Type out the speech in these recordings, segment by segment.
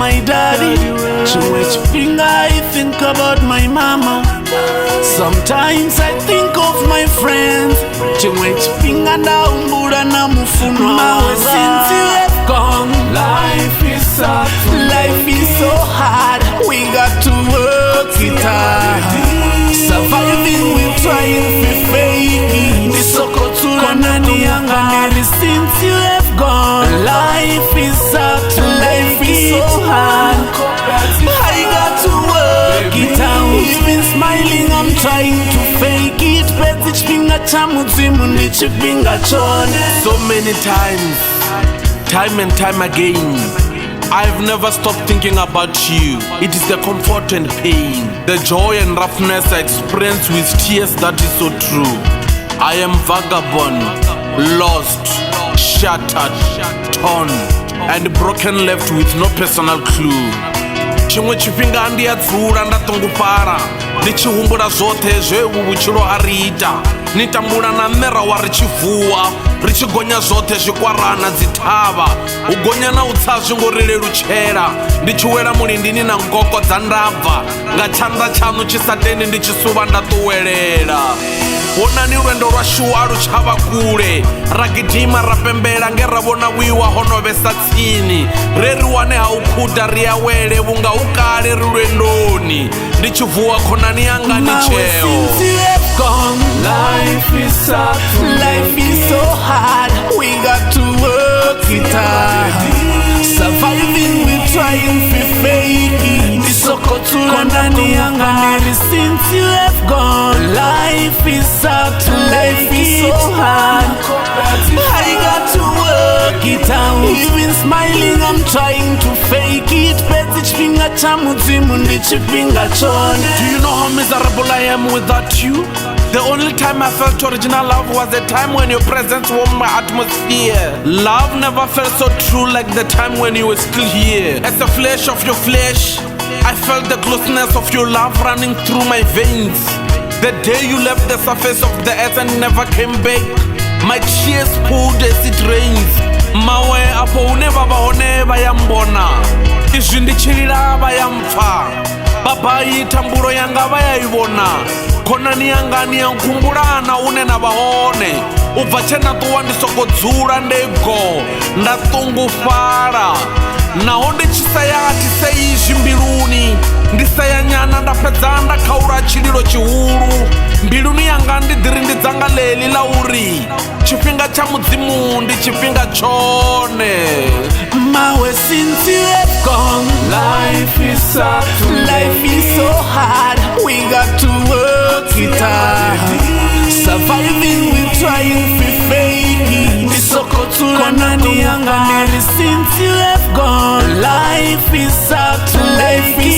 my daddy. Chimwe chipinga I think about my mama. Sometimes I think of my friends. Chimwe chipinga ndaumbura na mufunwa. Since you have gone, life is so hard. We got to work it hard. Surviving, we're trying to fake it. Since you have gone, life is so hard. I got to work it out. Even smiling, I'm trying to fake it. So many times, time and time again, I've never stopped thinking about you. It is the comfort and pain, the joy and roughness I experience with tears that is so true. I am vagabond, lost, shattered, torn, and broken, left with no personal clue. Chimwe chipinga ndiyadzura ndatongopara ndichihumbura zvote zveubuchiro hariita nitambura na mera warichivuwa richigonya zvote zvikwarana dzitava ugonya na utsavi ngorere ruchera ndichiwera mulindini na ngoko dzandabva ngachanda chanu chisateni ndichisuva ndatowerera wonani rwendo rwashuwa ruchava kure ragidhima rapembera ngeravona wiwa honovesa tsini reriwane haukhuta riyawele vunga ukale rulwendoni ndichivuwa khonani yanga nicheo. Life is so hard. We got to work it hard. Surviving, we're trying to fake it. Since you have gone, life is so hard. I got to work it out. Even smiling, I'm trying to fake it. Do you know how miserable I am without you? The only time I felt original love was the time when your presence warmed my atmosphere. Love never felt so true like the time when you were still here. As the flesh of your flesh, I felt the closeness of your love running through my veins. The day you left the surface of the earth and never came back, my tears poured as it rains. Mawe apo uneva bahoneva yambona izvi ndichirira vayamfa babai tamburo yanga vayaivona khonani yanga niyankumbulana une na vahone ubva chena tuwa ndisokodzula ndego ndatungufala naho ndichisayati seizvi mbiluni ndisayanyana ndapedza ndakhaula chililo chihulu mbiluni yanga ndidiri ndidzanga leli la uri chifhinga cha mudzimu ndi chifhinga chone. Mawe, since you have gone, life is so hard. We got to work it hard. Surviving, we're trying to fake it. Since you have gone, life is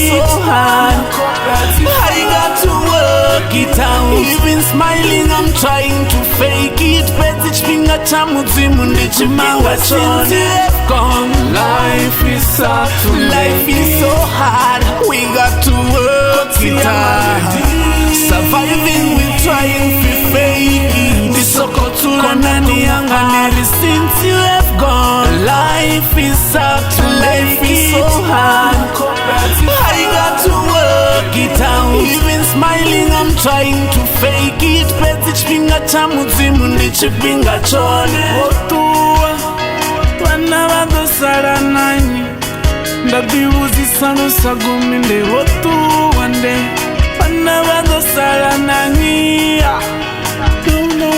so hard. I got to work it out. Even smiling, I'm trying to fake it. Since you have gone, life is so hard. We got to work it hard. Surviving, we're trying to fake it. Since you have gone, life is so hard. I got to work it out. Even smiling, I'm trying to fake it. Vana vadosara nani ndabiuzisa nosagumi ndevotuwa nde vana vadosara nani. No.